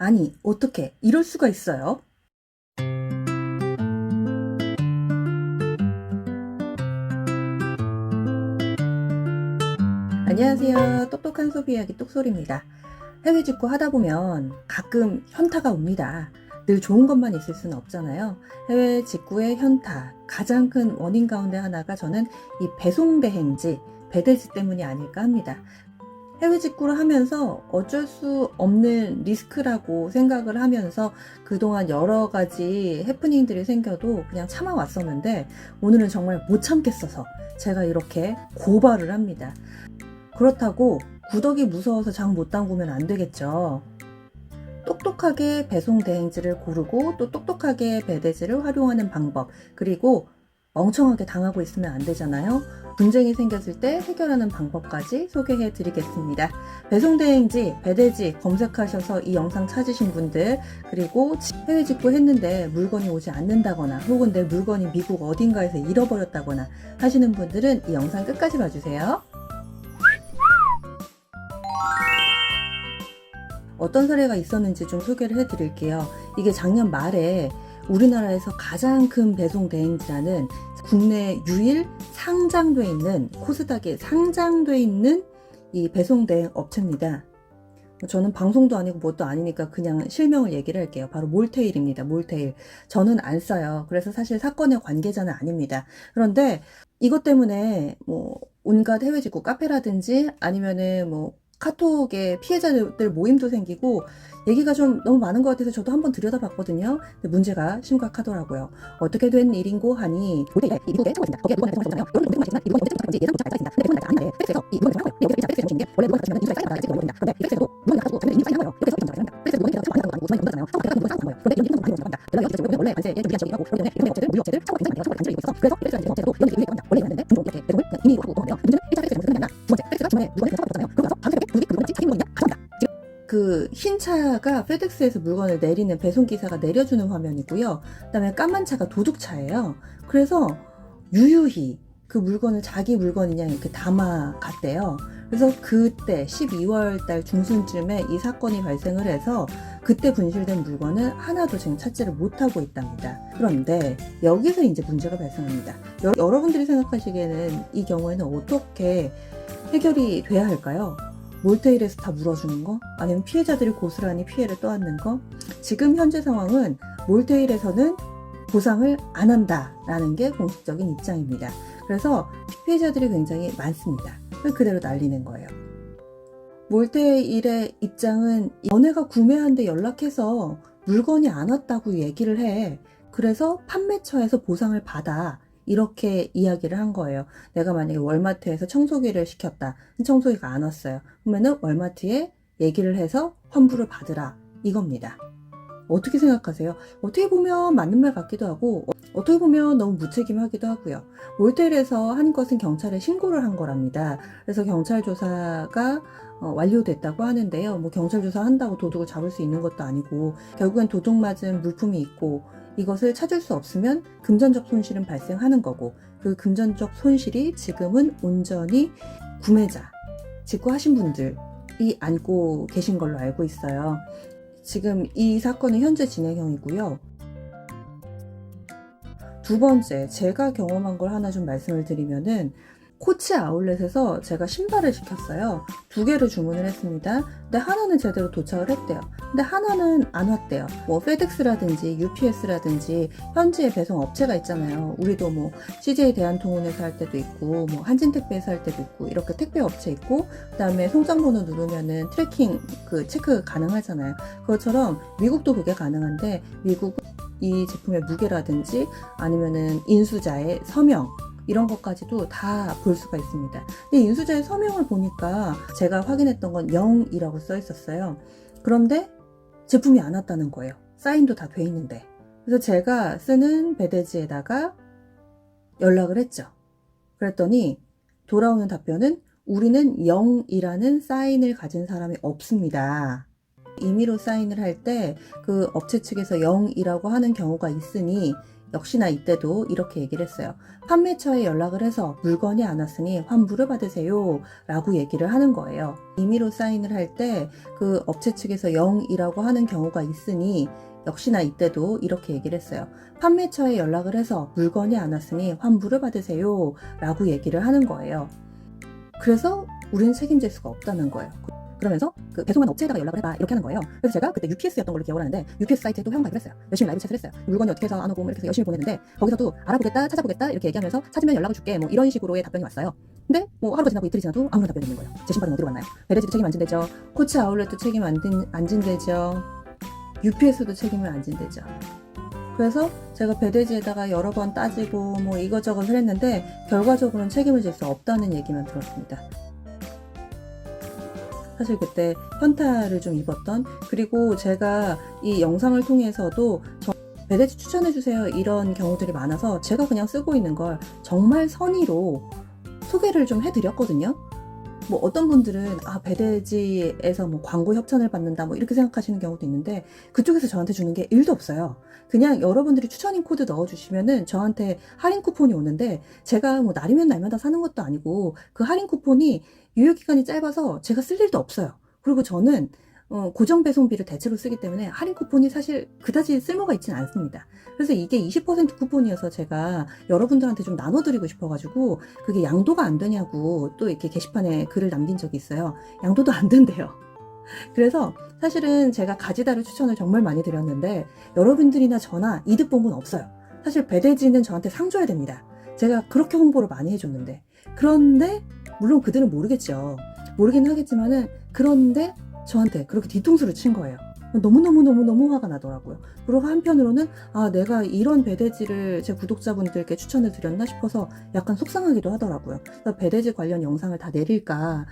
아니, 어떻게 이럴 수가 있어요? 안녕하세요. 똑똑한 소비 이야기 똑소리입니다. 해외 직구 하다 보면 가끔 현타가 옵니다. 늘 좋은 것만 있을 수는 없잖아요. 해외 직구의 현타, 가장 큰 원인 가운데 하나가 저는 이 배송 대행지, 배대지 때문이 아닐까 합니다. 해외 직구를 하면서 어쩔 수 없는 리스크라고 생각을 하면서 그동안 여러 가지 해프닝들이 생겨도 그냥 참아왔었는데, 오늘은 정말 못 참겠어서 제가 이렇게 고발을 합니다. 그렇다고 구더기 무서워서 장 못 담그면 안 되겠죠. 똑똑하게 배송 대행지를 고르고 또 똑똑하게 배대지를 활용하는 방법, 그리고 멍청하게 당하고 있으면 안 되잖아요. 분쟁이 생겼을 때 해결하는 방법까지 소개해 드리겠습니다. 배송 대행지, 배대지 검색하셔서 이 영상 찾으신 분들, 그리고 해외 직구 했는데 물건이 오지 않는다거나 혹은 내 물건이 미국 어딘가에서 잃어버렸다거나 하시는 분들은 이 영상 끝까지 봐주세요. 어떤 사례가 있었는지 좀 소개를 해드릴게요. 이게 작년 말에 우리나라에서 가장 큰 배송 대행지라는 국내 유일 상장돼 있는, 코스닥에 상장돼 있는 이 배송 대행 업체입니다. 저는 방송도 아니고 뭣도 아니니까 그냥 실명을 얘기를 할게요. 바로 몰테일입니다. 몰테일. 저는 안 써요. 그래서 사실 사건의 관계자는 아닙니다. 그런데 이것 때문에 뭐 온갖 해외 직구 카페라든지 아니면은 뭐 카톡에 피해자들 모임도 생기고 얘기가 좀 너무 많은 것 같아서 저도 한번 들여다봤거든요. 근데 문제가 심각하더라고요. 어떻게 된 일인고 하니 몰테일에 이 미국에 처벌했습니다. 거기에 물건을 가져오잖아요. 여러분 모르면 아시지만 이 물건이 언제부터 건지 예상부터 잘 있습니다. 근데 배송이 아닌데 팩스에서 이 물건을 사용하고요. 여기서 팩스에서 주신 게 원래 물건 가져오면 인수에 사인을 받아야 모릅니다. 그런데 이 팩스에도 물건을 가지고 작년에 인수 사인을 한 거예요. 이렇게 해서 이점 잘합니다. 팩스에서 물건이 처벌 안 한다는 거 아니고 주머니 묻었잖아요. 처벌 안 물건을 사고 한 거예요. 그런데 이런 일도 많이 벌어진다고 합니다. 연락이 어떻게 되죠? 원래 관세에 좀 위안적이고 그렇기 때문에 이런 업체들, 물류 업체들 처벌 굉장히 많아요. 처벌 단절이 있어서 그래서 이 팩스라는 업체도 이런 일이 일어납니다. 원래 일어났는데 중국 이렇게 배송을 그냥 임의로 하고 또 한대요. 문제는 1차 팩스에 잘못된 게 아니라 두 번째 팩스가 주머니에 물건을 처벌 받았잖아요. 그러고 나서 밤새도록 도둑이 그 물건을 자기 물건이냐 가져옵니다. 그 흰 차가 페덱스에서 물건을 내리는 배송기사가 내려주는 화면이고요. 그다음에 까만 차가 도둑차예요. 그래서 유유히 그 물건을 자기 물건이냐 이렇게 담아갔대요. 그래서 그때 12월 달 중순쯤에 이 사건이 발생을 해서 그때 분실된 물건은 하나도 지금 찾지를 못하고 있답니다. 그런데 여기서 이제 문제가 발생합니다. 여러분들이 생각하시기에는 이 경우에는 어떻게 해결이 돼야 할까요? 몰테일에서 다 물어주는 거? 아니면 피해자들이 고스란히 피해를 떠안는 거? 지금 현재 상황은 몰테일에서는 보상을 안 한다라는 게 공식적인 입장입니다. 그래서 피해자들이 굉장히 많습니다. 그대로 날리는 거예요. 몰테일의 입장은 너네가 구매한데 연락해서 물건이 안 왔다고 얘기를 해. 그래서 판매처에서 보상을 받아. 이렇게 이야기를 한 거예요. 내가 만약에 월마트에서 청소기를 시켰다. 청소기가 안 왔어요. 그러면은 월마트에 얘기를 해서 환불을 받으라. 이겁니다. 어떻게 생각하세요? 어떻게 보면 맞는 말 같기도 하고 어떻게 보면 너무 무책임하기도 하고요. 몰텔에서 한 것은 경찰에 신고를 한 거랍니다. 그래서 경찰 조사가 완료됐다고 하는데요. 뭐 경찰 조사한다고 도둑을 잡을 수 있는 것도 아니고 결국엔 도둑 맞은 물품이 있고 이것을 찾을 수 없으면 금전적 손실은 발생하는 거고 그 금전적 손실이 지금은 온전히 구매자, 직구하신 분들이 안고 계신 걸로 알고 있어요. 지금 이 사건은 현재 진행형이고요. 두 번째, 제가 경험한 걸 하나 좀 말씀을 드리면은 코치 아울렛에서 제가 신발을 시켰어요. 두 개를 주문을 했습니다. 근데 하나는 제대로 도착을 했대요. 근데 하나는 안 왔대요. 뭐 페덱스라든지 UPS라든지 현지에 배송 업체가 있잖아요. 우리도 뭐 CJ 대한통운에서 할 때도 있고 뭐 한진택배에서 할 때도 있고 이렇게 택배 업체 있고 그다음에 송장번호 누르면은 트래킹 그 체크 가능하잖아요. 그것처럼 미국도 그게 가능한데 미국은 이 제품의 무게라든지 아니면은 인수자의 서명 이런 것까지도 다 볼 수가 있습니다. 근데 인수자의 서명을 보니까 제가 확인했던 건 0이라고 써 있었어요. 그런데 제품이 안 왔다는 거예요. 사인도 다 돼 있는데. 그래서 제가 쓰는 배대지에다가 연락을 했죠. 그랬더니 돌아오는 답변은 우리는 0이라는 사인을 가진 사람이 없습니다. 임의로 사인을 할 때 그 업체 측에서 0이라고 하는 경우가 있으니 역시나 이때도 이렇게 얘기를 했어요. 판매처에 연락을 해서 물건이 안 왔으니 환불을 받으세요 라고 얘기를 하는 거예요. 임의로 사인을 할 때 그 업체 측에서 0이라고 하는 경우가 있으니 역시나 이때도 이렇게 얘기를 했어요. 판매처에 연락을 해서 물건이 안 왔으니 환불을 받으세요 라고 얘기를 하는 거예요. 그래서 우리는 책임질 수가 없다는 거예요. 그러면서 그 배송한 업체에다가 연락을 해봐 이렇게 하는 거예요. 그래서 제가 그때 UPS였던 걸로 기억을 하는데 UPS 사이트에 또 회원가입을 했어요. 열심히 라이브 챗을 했어요. 물건이 어떻게 해서 안 오고 이렇게 해서 열심히 보냈는데 거기서도 알아보겠다 찾아보겠다 이렇게 얘기하면서 찾으면 연락을 줄게 뭐 이런 식으로의 답변이 왔어요. 근데 뭐 하루가 지나고 이틀이 지나도 아무런 답변이 없는 거예요. 제 신발은 어디로 갔나요? 베레지도 책임 안 진대죠. 코치 아울렛도 책임 안 진대죠. UPS도 책임을 안 진대죠. 그래서 제가 배대지에다가 여러 번 따지고 뭐 이것저것을 했는데 결과적으로는 책임을 질 수 없다는 얘기만 들었습니다. 사실 그때 현타를 좀 입었던, 그리고 제가 이 영상을 통해서도 배대지 추천해주세요 이런 경우들이 많아서 제가 그냥 쓰고 있는 걸 정말 선의로 소개를 좀 해드렸거든요. 뭐 어떤 분들은 배대지에서 뭐 광고 협찬을 받는다 뭐 이렇게 생각하시는 경우도 있는데 그쪽에서 저한테 주는 게 1도 없어요. 그냥 여러분들이 추천인 코드 넣어주시면은 저한테 할인 쿠폰이 오는데 제가 뭐 날이면 날마다 사는 것도 아니고 그 할인 쿠폰이 유효기간이 짧아서 제가 쓸 일도 없어요. 그리고 저는 고정 배송비를 대체로 쓰기 때문에 할인 쿠폰이 사실 그다지 쓸모가 있지는 않습니다. 그래서 이게 20% 쿠폰이어서 제가 여러분들한테 좀 나눠드리고 싶어가지고 그게 양도가 안 되냐고 또 이렇게 게시판에 글을 남긴 적이 있어요. 양도도 안 된대요. 그래서 사실은 제가 가지다를 추천을 정말 많이 드렸는데 여러분들이나 저나 이득 본 건 없어요. 사실 배대지는 저한테 상 줘야 됩니다. 제가 그렇게 홍보를 많이 해줬는데. 그런데 물론 그들은 모르겠죠. 모르긴 하겠지만은 그런데 저한테 그렇게 뒤통수를 친 거예요. 너무 화가 나더라고요. 그리고 한편으로는 내가 이런 배대지를 제 구독자분들께 추천을 드렸나 싶어서 약간 속상하기도 하더라고요. 그래서 배대지 관련 영상을 다 내릴까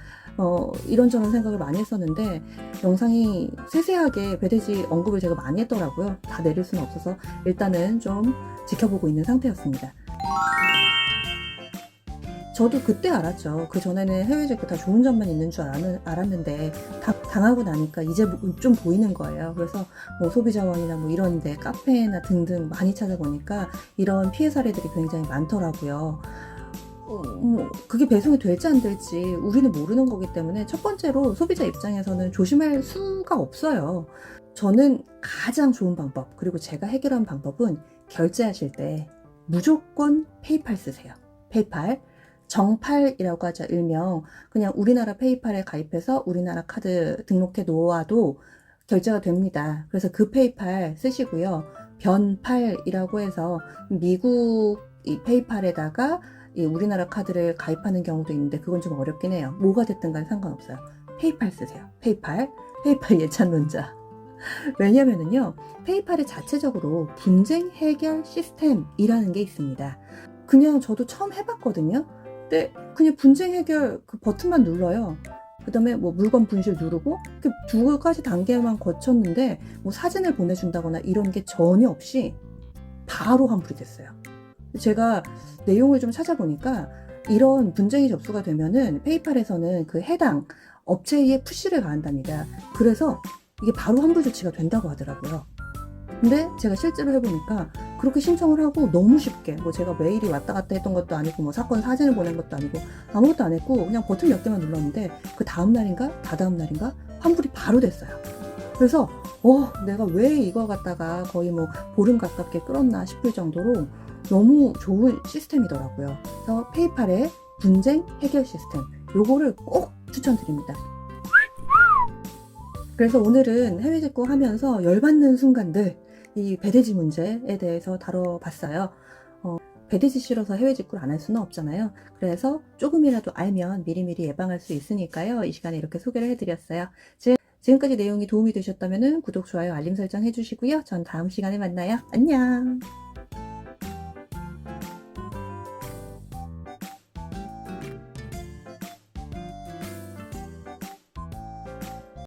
이런저런 생각을 많이 했었는데 영상이 세세하게 배대지 언급을 제가 많이 했더라고요. 다 내릴 수는 없어서 일단은 좀 지켜보고 있는 상태였습니다. 저도 그때 알았죠. 그 전에는 해외 제품 다 좋은 점만 있는 줄 알았는데 당하고 나니까 이제 좀 보이는 거예요. 그래서 뭐 소비자원이나 뭐 이런데 카페나 등등 많이 찾아보니까 이런 피해 사례들이 굉장히 많더라고요. 그게 배송이 될지 안 될지 우리는 모르는 거기 때문에 첫 번째로 소비자 입장에서는 조심할 수가 없어요. 저는 가장 좋은 방법, 그리고 제가 해결한 방법은 결제하실 때 무조건 페이팔 쓰세요. 페이팔. 정팔이라고 하죠. 일명 그냥 우리나라 페이팔에 가입해서 우리나라 카드 등록해 놓아도 결제가 됩니다. 그래서 그 페이팔 쓰시고요. 변팔이라고 해서 미국 이 페이팔에다가 이 우리나라 카드를 가입하는 경우도 있는데 그건 좀 어렵긴 해요. 뭐가 됐든 간 상관없어요. 페이팔 쓰세요. 페이팔 예찬론자. 왜냐면은요, 페이팔이 자체적으로 분쟁 해결 시스템이라는 게 있습니다. 그냥 저도 처음 해봤거든요. 근데 그냥 분쟁 해결 그 버튼만 눌러요. 그 다음에 뭐 물건 분실 누르고 그 두 가지 단계만 거쳤는데 뭐 사진을 보내준다거나 이런 게 전혀 없이 바로 환불이 됐어요. 제가 내용을 좀 찾아보니까 이런 분쟁이 접수가 되면은 페이팔에서는 그 해당 업체에 푸시를 가한답니다. 그래서 이게 바로 환불 조치가 된다고 하더라고요. 근데 제가 실제로 해보니까 그렇게 신청을 하고 너무 쉽게, 뭐 제가 메일이 왔다 갔다 했던 것도 아니고 뭐 사건 사진을 보낸 것도 아니고 아무것도 안 했고 그냥 버튼 몇 개만 눌렀는데 그 다음 날인가 다다음 날인가 환불이 바로 됐어요. 그래서 내가 왜 이거 갖다가 거의 뭐 보름 가깝게 끌었나 싶을 정도로 너무 좋은 시스템이더라고요. 그래서 페이팔의 분쟁 해결 시스템, 요거를 꼭 추천드립니다. 그래서 오늘은 해외 직구 하면서 열받는 순간들, 이 배대지 문제에 대해서 다뤄봤어요. 배대지 싫어서 해외 직구를 안 할 수는 없잖아요. 그래서 조금이라도 알면 미리미리 예방할 수 있으니까요. 이 시간에 이렇게 소개를 해드렸어요. 지금까지 내용이 도움이 되셨다면 구독, 좋아요, 알림 설정 해주시고요. 전 다음 시간에 만나요. 안녕.